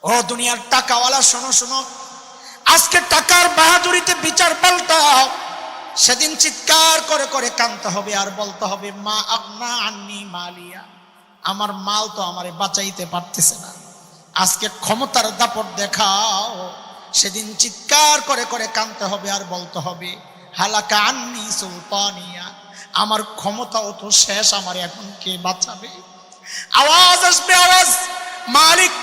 ও দুনিয়ার টাকাওয়ালা, শোনো শোনো, আজকে টাকার বাহাদুরিতে বিচার পাল্টাও। সেদিন চিৎকার করে করে কাঁদতে হবে আর বলতে হবে, মা আগনা আন্নি মালিয়া, আমার মাল তো আমারে বাঁচাইতে পারতেছে না। আজকে ক্ষমতার দাপট দেখাও। সেদিন চিৎকার করে করে কাঁদতে হবে আর বলতে হবে, হালাকা আন্নি সুলতানিয়া, আমার ক্ষমতাও তো শেষ, আমার এখন কে বাঁচাবে? আওয়াজ আসবে, আওয়াজ। মালিক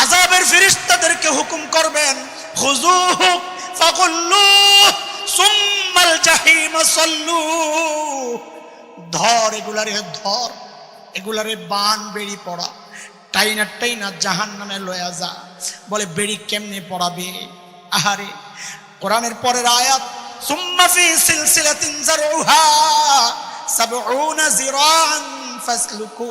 আযাবের ফেরেশতাদেরকে হুকুম করবেন, খুযুহু ফাগুল্লুহু সুম্মাল জাহিম সাল্লু, ধর এগুলারে, ধর এগুলারে, বান বেড়ি পড়া, টাইনা টাইনা জাহান্নামে লয়া যা। বলে বেড়ি কেমনে পড়াবে? আহারে, কোরআনের পরের আয়াত, সুম্মা ফি সিলসিলাতিন যারউহা ৭০ যিরাআন ফাসলুকু,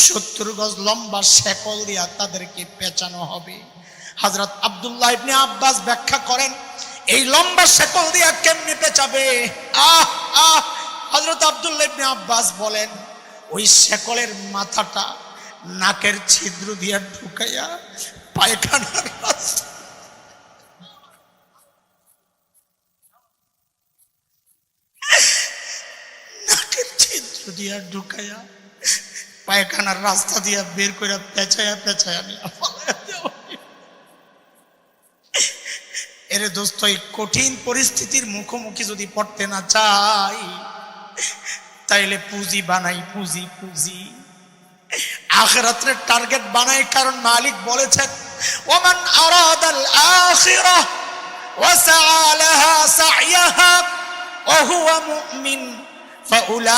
৭০ গজ লম্বা শেকল দিয়া তাদেরকে পেঁচানো হবে। হযরত আব্দুল্লাহ ইবনে আব্বাস ব্যাখ্যা করেন, এই লম্বা শেকল দিয়া কেমনে পেঁচাবে? হযরত আব্দুল্লাহ ইবনে আব্বাস বলেন, ওই শেকলের মাথাটা নাকের ছিদ্র দিয়া ঢুকাইয়া পায়খানার রাস্তা, নাকের ছিদ্র দিয়া ঢুকাইয়া পায়খানার রাস্তা দিয়া বের করে পেঁচাইয়া পেঁচাইয়া নিয়ে এরে দোস্ত, এই কঠিন পরিস্থিতির মুখোমুখি যদি পড়তে না চাই, তাইলে পুঁজি বানাই, পুঁজি পুঁজি, আখিরাতের টার্গেট বানাই। কারণ মালিক বলেছেন, ওমান আরাদাল আখিরাহ ওয়া সাআ লাহা সা'য়াহা ওয়া হুয়া মুমিন ফাউলাইকা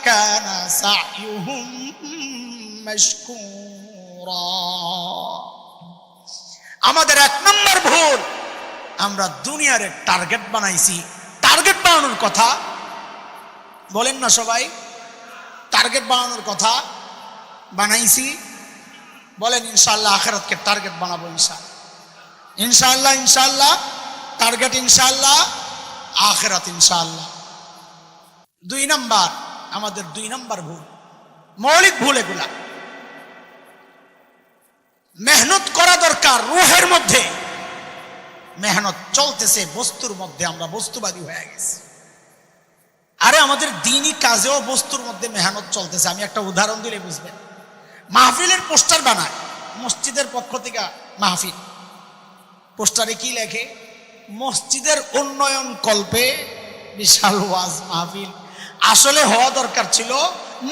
কানা সা'য়ুহুম মাশকুরা। আমাদের এক নম্বর ভুল, আমরা দুনিয়ার টার্গেট বানাইছি। টার্গেট বানানোর কথা বলেন না সবাই, টার্গেট বানানোর কথা বানাইছি। বলেন ইনশাআল্লাহ আখিরাতকে টার্গেট বানাবো, ইনশাআল্লাহ, ইনশাআল্লাহ টার্গেট, ইনশাআল্লাহ আখিরাত, ইনশাআল্লাহ। ২ নাম্বার, আমাদের ২ নাম্বার ভুল, মৌলিক ভুল এগুলা। মেহনত করা দরকার, রুহের মধ্যে মেহনত চলতেছে, বস্তুর মধ্যে আমরা বস্তুবাদী হয়ে গেছি। আরে আমাদের দ্বীনি কাজেও বস্তুর মধ্যে মেহনত চলতেছে। আমি একটা উদাহরণ দিলে বুঝবেন। মাহফিলের পোস্টার বানায় মসজিদের পক্ষ থেকে, মাহফিল পোস্টারে কি লেখে? মসজিদের উন্নয়ন কল্পে বিশাল ওয়াজ মাহফিল। আসলে হওয়া দরকার ছিল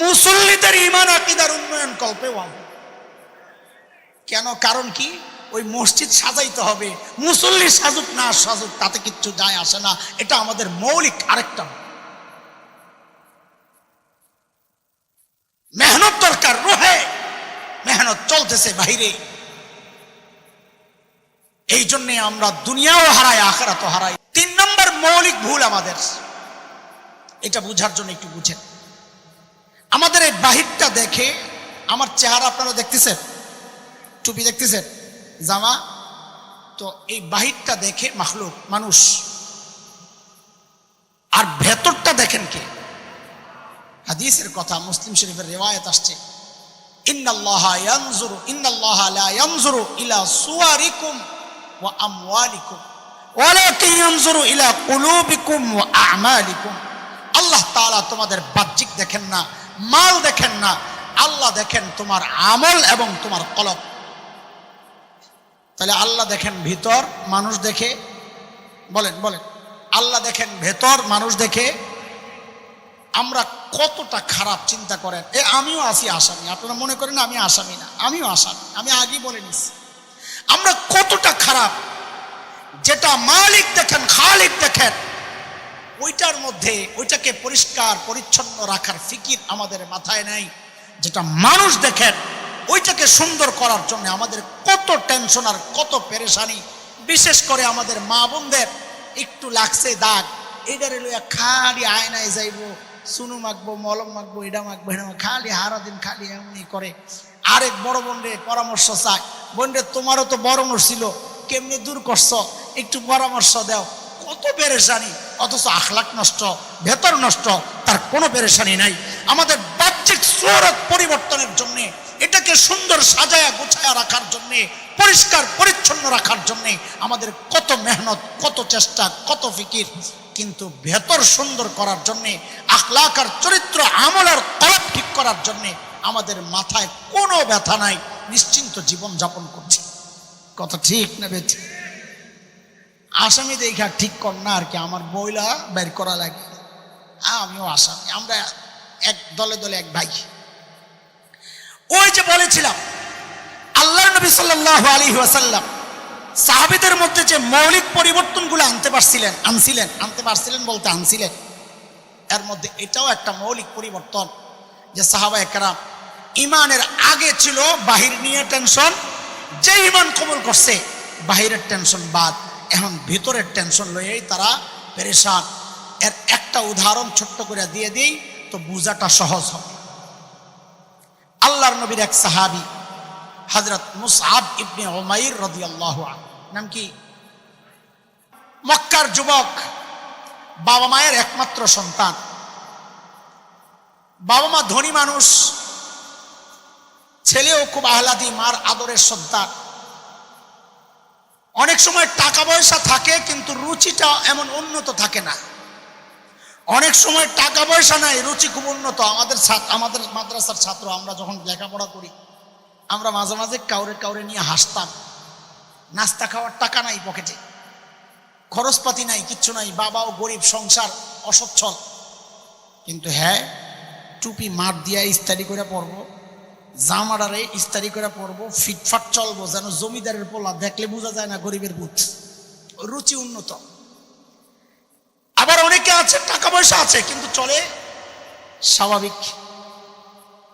মুসল্লিদের ঈমান আকীদার উন্নয়ন কল্পে ওয়াজ। কেন? কারণ কি? ওই মসজিদ সাজাইতে হবে, মুসল্লি সাজুক না সাজুক তাতে কিচ্ছু যায় আসে না। এটা আমাদের মৌলিক আরেকটা মেহনত দরকার, রোহে মেহনত চলতেছে বাইরে। এই জন্য আমরা দুনিয়াও হারাই, আখিরাতও হারাই। ৩ নম্বর মৌলিক ভুল আমাদের, এটা বুঝার জন্য একটু বুঝেন। আমাদের এই বাহিরটা দেখে, আমার চেহারা আপনারা দেখতেছেন, টুপি দেখতেছেন, জামা, তো এই বাহিরটা দেখে মাখলুক, মানুষ, আর ভেতরটা দেখেন কে? হাদিসের কথা, মুসলিম শরীফের রিওয়ায়াত আসছে, ইন্নাল্লাহা ইয়ানজুরু, ইন্নাল্লাহা লা ইয়ানজুরু ইলা সুওয়ারিকুম ওয়া আমওয়ালিকুম ওয়ালাকিন ইয়ানজুরু ইলা কুলুবিকুম ওয়া আ'মালিকুম। আল্লাহ তাআলা তোমাদের বাহ্যিক দেখেন না, মাল দেখেন না, আল্লাহ দেখেন তোমার আমল এবং তোমার কলব। তাহলে আল্লাহ দেখেন ভিতর, মানুষ দেখে, বলেন বলেন, আল্লাহ দেখেন ভেতর, মানুষ দেখে। আমরা কতটা খারাপ চিন্তা করেন। আমিও আছি আসামি, আপনারা মনে করেন আমি আসামি না, আমিও আসামি, আমি আগেই বলে নিচ্ছি। আমরা কতটা খারাপ, যেটা মালিক দেখেন, খালিক দেখেন, ওইটার মধ্যে ওইটাকে পরিষ্কার পরিচ্ছন্ন রাখার ফিকির আমাদের মাথায় নাই। যেটা মানুষ দেখেন, ওইটাকে সুন্দর করার জন্য আমাদের কত টেনশন আর কত পেরেশানি। বিশেষ করে আমাদের মা বোনদের একটু লাগছে দাগ, এটারে লইয়া খালি আয়নায় যাইব, সুনু মাখবো, মলম মাখবো, এটা মাখবো, এটা খালি হারা দিন খালি এমনি করে। আরেক বড় বোনরে পরামর্শ চায়, বোনরে তোমারও তো বরণ ছিল, কেমনি দূর করছো, একটু পরামর্শ দাও। কত পেরেশানি, অথচ আখলাক নষ্ট, ভেতর নষ্ট, তার কোনো পেরেশানি নাই। আমাদের বাহ্যিক সুরত পরিবর্তনের জন্য এটাকে সুন্দর সাজায়া গোছায়া রাখার জন্যে, পরিষ্কার পরিচ্ছন্ন রাখার জন্যে আমাদের কত মেহনত, কত চেষ্টা, কত ফিকির, কিন্তু ভেতর সুন্দর করার জন্যে, আখলাক আর চরিত্র আমল আর কলব ঠিক করার জন্যে আমাদের মাথায় কোনো ব্যথা নাই, নিশ্চিন্ত জীবন যাপন করছি। কথা ঠিক না বেঠিক? আসামি দেখা ঠিক কর না আর কি, আমার বইলা বের করা লাগে। আমিও আসামি, আমরা এক দলে দলে এক ভাই। ওই যে বলেছিলাম আল্লাহর নবী সাল্লাল্লাহু আলাইহি ওয়াসাল্লাম সাহাবীদের মধ্যে যে মৌলিক পরিবর্তনগুলো আনতে পারছিলেন, এর মধ্যে এটাও একটা মৌলিক পরিবর্তন যে সাহাবায়ে কেরাম ইমানের আগে ছিল বাহির নিয়ে টেনশন, যে ইমান কবুল করছে বাহিরের টেনশন বাদ, এখন ভিতরের টেনশন লইয়েই তারা পেরেশান। এর একটা উদাহরণ ছোট্ট করে দিয়ে দিই তো বুঝাটা সহজ হবে। আল্লাহর নবীর এক সাহাবী হযরত মুসআব ইবনে উমাইর রাদিয়াল্লাহু আনহু, নাম কি? মক্কার যুবক, বাবা মায়ের একমাত্র সন্তান। বাবা মা ধনী মানুষ, ছেলেও খুব আহ্লাদি, মার আদরের সন্তান। অনেক সময় টাকা পয়সা থাকে কিন্তু রুচিটা এমন উন্নত থাকে না। অনেক সময় টাকা পয়সা নাই, রুচি খুব উন্নত। আমাদের মাদ্রাসার ছাত্র আমরা যখন লেখাপড়া করি, আমরা মাঝে মাঝে কাউরে নিয়ে হাসতাম। নাস্তা খাওয়ার টাকা নাই পকেটে, খরচপাতি নাই, কিচ্ছু নাই, বাবাও গরিব, সংসার অসচ্ছল, কিন্তু হ্যাঁ টুপি মার দিয়া ইস্তারি করে পরবো, জামাডারে ইস্তারি করে পরবো, ফিটফাট চলবো, যেন জমিদারের পোলা, দেখলে বোঝা যায় না গরিবের বুথ। রুচি উন্নত। আবার অনেকে আছে টাকা পয়সা আছে কিন্তু চলে স্বাভাবিক।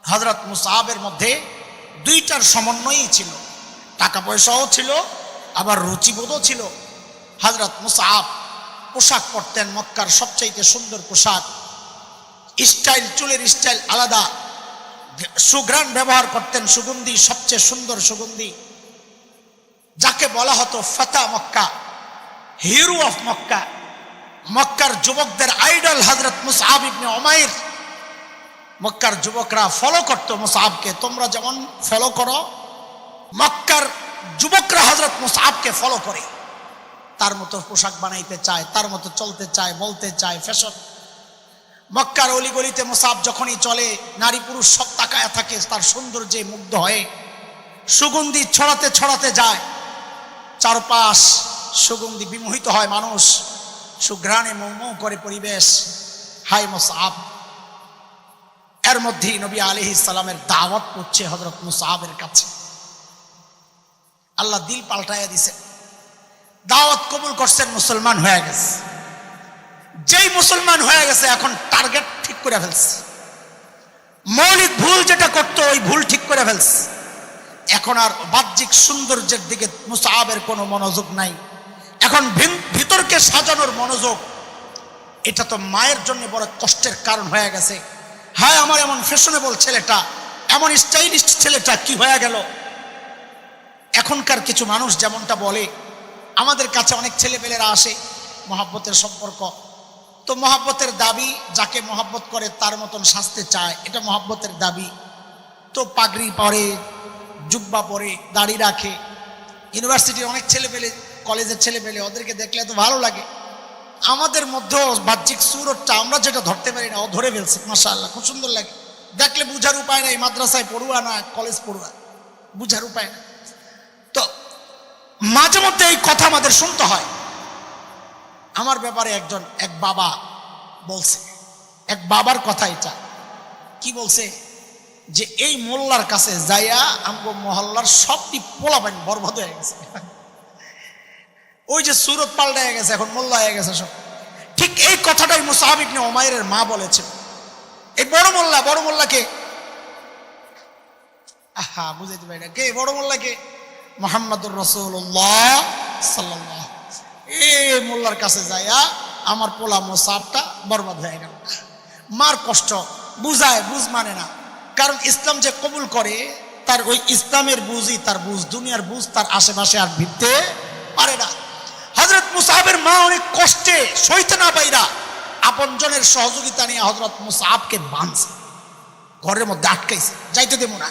হযরত মুসআবের মধ্যে দুইটার সমন্বয়ই ছিল, টাকা পয়সাও ছিল আবার রুচিবোধও ছিল। হযরত মুসআব পোশাক পরতেন মক্কার সবচাইতে সুন্দর পোশাক, স্টাইল, চুলের স্টাইল আলাদা, সুঘ্রাণ ব্যবহার করতেন, সুগন্ধি, সবচেয়ে সুন্দর সুগন্ধি, যাকে বলা হতো ফাতা মক্কা, হিরো অফ মক্কা, মক্কার যুবকদের আইডল হযরত মুসআব ইবনে উমাইর। মক্কার যুবকরা ফলো করত মুসআবকে, তোমরা যেমন ফলো করো, মক্কার যুবকরা হযরত মুসআবকে ফলো করে, তার মতো পোশাক বানাইতে চায়, তার মতো চলতে চায়, বলতে চায়, ফ্যাশন। মক্কার অলিগলিতে মুসআব যখনই চলে, নারী পুরুষ সব তাকায়া থাকে তার সৌন্দর্যে মুগ্ধ হয়ে, সুগন্ধি ছড়াতে ছড়াতে যায়, চারপাশ সুগন্ধি, বিমোহিত হয় মানুষ, সুঘ্রাণে মৌ করে পরিবেশ। হাই মুসআব। এর মধ্যেই নবী আলাইহিস সালামের দাওয়াত পৌঁছে হযরত মুসআবের কাছে। আল্লাহ দিল পাল্টাইয়া দিছে, দাওয়াত কবুল করছেন, মুসলমান হয়ে গেছে। যেই মুসলমান হয়ে গেছে এখন টার্গেট ঠিক করে ফেলছে, মৌলিক ভুল যেটা করতো ওই ভুল ঠিক করে ফেলছে। এখন আর বাহ্যিক সৌন্দর্যের দিকে মুসআবের কোনো মনোযোগ নাই, এখন ভিতরকে সাজানোর মনোযোগ। এটা তো মায়ের জন্য বড় কষ্টের কারণ হয়ে গেছে। হায় আমার এমন ফ্যাশনেবল ছেলেটা, এমন স্টাইলিস্ট ছেলেটা কি হয়ে গেল। এখনকার কিছু মানুষ যেমনটা বলে, আমাদের কাছে অনেক ছেলেপেলেরা আসে, মহাব্বতের সম্পর্ক, তো মহাব্বতের দাবি, যাকে মহাব্বত করে তার মতন সাজতে চায়, এটা মহাব্বতের দাবি। তো পাগড়ি পরে, জুব্বা পরে, দাড়ি রাখে। ইউনিভার্সিটির অনেক ছেলেপেলে, কলেজের ছেলেপেলে, ওদেরকে দেখলে তো ভালো লাগে। আমাদের মধ্যেও বাহ্যিক সুরতটা আমরা যেটা ধরতে পারি না, ও ধরে ফেলছে, মাশাআল্লাহ, খুব সুন্দর লাগে দেখলে। বুঝার উপায় নাই, মাদ্রাসায় পড়ুয়া না কলেজ পড়ুয়া, বুঝার উপায় না। তো মাঝে মধ্যে এই কথা আমাদের শুনতে হয়। আমার ব্যাপারে এক বাবা বলছে, এক বাবার কথা এটা, কি বলছে যে এই মোল্লার কাছে যাইয়া আমগো মহল্লার সবটি পোলাপাইন বরবাদ হয়ে গেছে। ওই যে সুরত পাল্টা হয়ে গেছে, এখন মোল্লা হয়ে গেছে সব। ঠিক এই কথাটাই মুসআব ইবনে উমাইরের মা বলেছেন। এই বড় মোল্লাকে বুঝাইতে পারি না, কে বড় মোল্লাকে? মুহাম্মদুর রাসূলুল্লাহ সাল্লাল্লাহু। এই মোল্লার কাছে যাইয়া আমার পোলা মুসআবটা বরবাদ হয়ে গেল। মার কষ্ট বুঝায়, বুঝ মানে না, কারণ ইসলাম যে কবুল করে তার ওই ইসলামের বুঝই তার বুঝ, দুনিয়ার বুঝ তার আশেপাশে আর ভিড়তে পারে না। হযরত মুসআবের মা অনেক কষ্টে সইতে না পাইরা আপনজনের সহযোগিতা নিয়ে হযরত মুসআবকে বাঁধছে, ঘরের মধ্যে আটকাইছে, যাইতে দেব না।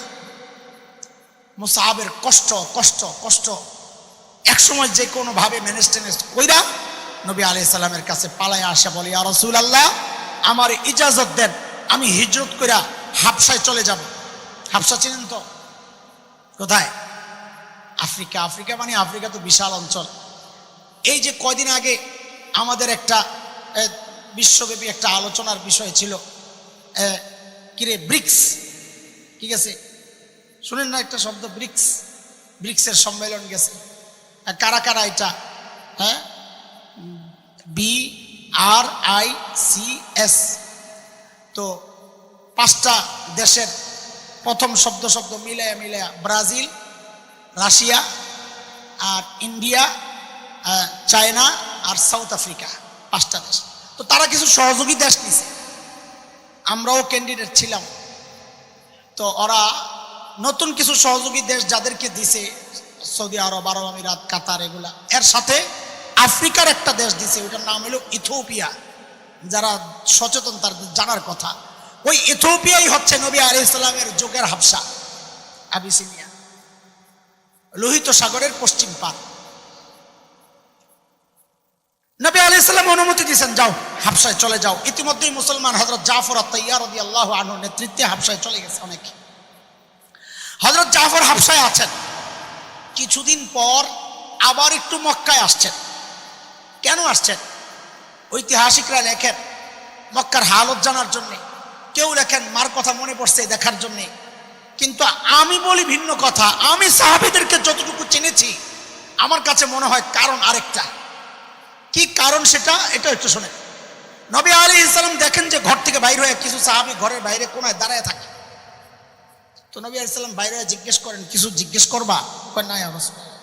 মুসাহাবের কষ্ট কষ্ট কষ্ট একসময় যে কোনো ভাবে ম্যানেজ টেনেজ কইরা নবী আলাইহিস সালামের কাছে পালায় আসে, বলে ইয়া রাসূলুল্লাহ আমার ইজাজত দেন, আমি হিজরত কইরা হাবশায় চলে যাব। হাবশা চিনেন তো? কোথায়? আফ্রিকা। আফ্রিকা মানে আফ্রিকা তো বিশাল অঞ্চল। এই যে কয়দিন আগে আমাদের একটা বিশ্বব্যাপী একটা আলোচনার বিষয় ছিল, কিরে ব্রিক্স, কি গেছে শুনেন না একটা শব্দ ব্রিক্স? ব্রিক্সের সম্মেলন গেছে। কারা কারা এটা? হ্যাঁ, BRICS। তো 5টা দেশের প্রথম শব্দ মিলায়া ব্রাজিল, রাশিয়া আর ইন্ডিয়া, চায়না আর সাউথ আফ্রিকা, 5টা দেশ। তো তারা কিছু সহযোগী দেশ নিছে, আমরাও ক্যান্ডিডেট ছিলাম। তো ওরা নতুন কিছু সহযোগী দেশ যাদেরকে দিছে, সৌদি আরব, আরব আমিরাত, কাতার, এগুলা, এর সাথে আফ্রিকার একটা দেশ দিছে, ওইটার নাম হলো ইথিওপিয়া। যারা সচেতন তার জানার কথা, ওই ইথিওপিয়াই হচ্ছে নবী আলাইহিস সালামের যুগের হাবশা, আবিসিনিয়া, লোহিত সাগরের পশ্চিম পার। নবী আলাইহিস সালাম অনুমতি দিয়েছেন, যাও হাবশায় চলে যাও। ইতিমধ্যেই মুসলমান হযরত জাফর আত-তাইয়ার রাদিয়াল্লাহু আনহুর নেতৃত্বে হাবশায় চলে গেছে অনেক। হযরত জাফর হাবশায় আছেন, কিছুদিন পর আবার একটু মক্কায় আসছেন। কেন আসছেন? ঐতিহাসিকরা লেখেন মক্কার হালত জানার জন্যে, কেউ লেখেন মার কথা মনে পড়ছে দেখার জন্যে। কিন্তু আমি বলি ভিন্ন কথা। আমি সাহাবীদেরকে যতটুকু চিনেছি, আমার কাছে মনে হয় কারণ আরেকটা। কি কারণ সেটা? এটা একটু শোনেন। নবী আলাইহিস সালাম দেখেন যে ঘর থেকে বাইরে হয়ে কিছু সাহাবী ঘরের বাইরে কোনায় দাঁড়ায় থাকে। তো নবী আলাইহিস সালাম বাইরে জিজ্ঞেস করেন, কিছু জিজ্ঞেস করবা? কয় না ইয়া রাসূলুল্লাহ।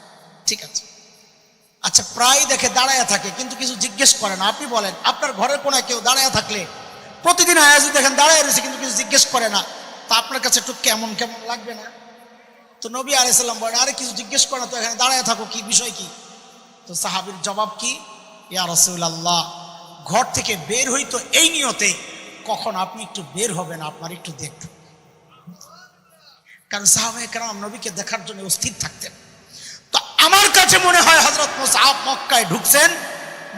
ঠিক আছে। আচ্ছা, প্রায় দেখে দাঁড়ায় থাকে কিন্তু কিছু জিজ্ঞেস করে না। আপনি বলেন, আপনার ঘরের কোনায় কেউ দাঁড়ায় থাকলে, প্রতিদিন আয়াজি দেখেন দাঁড়ায় রয়েছে কিন্তু কিছু জিজ্ঞেস করে না, তা আপনার কাছে একটু কেমন কেমন লাগবে না? তো নবী আলাইহিস সালাম বলেন, আরে কিছু জিজ্ঞেস করে না তো, এখানে দাঁড়ায় থাকো, কি বিষয় কি? তো সাহাবীর জবাব কি? ইয়া রাসূলুল্লাহ, ঘর থেকে বের হইতো এই নিয়তে, কখন আপনি একটু বের হবেন, আপনার একটু দেখব। কারণ সাহাবায়ে কেরাম নবীকে দেখার জন্য অস্থির থাকতেন। তো আমার কাছে মনে হয় হযরত মুসআব মক্কায় ঢুকছেন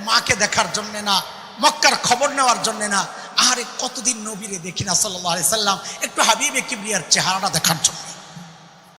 মাকে দেখার জন্য না, মক্কার খবর নেওয়ার জন্য না, আরে কতদিন নবীরে দেখি না সাল্লাল্লাহু আলাইহি সাল্লাম, একটু হাবিবে কিবরিয়ার চেহারাটা দেখার জন্য।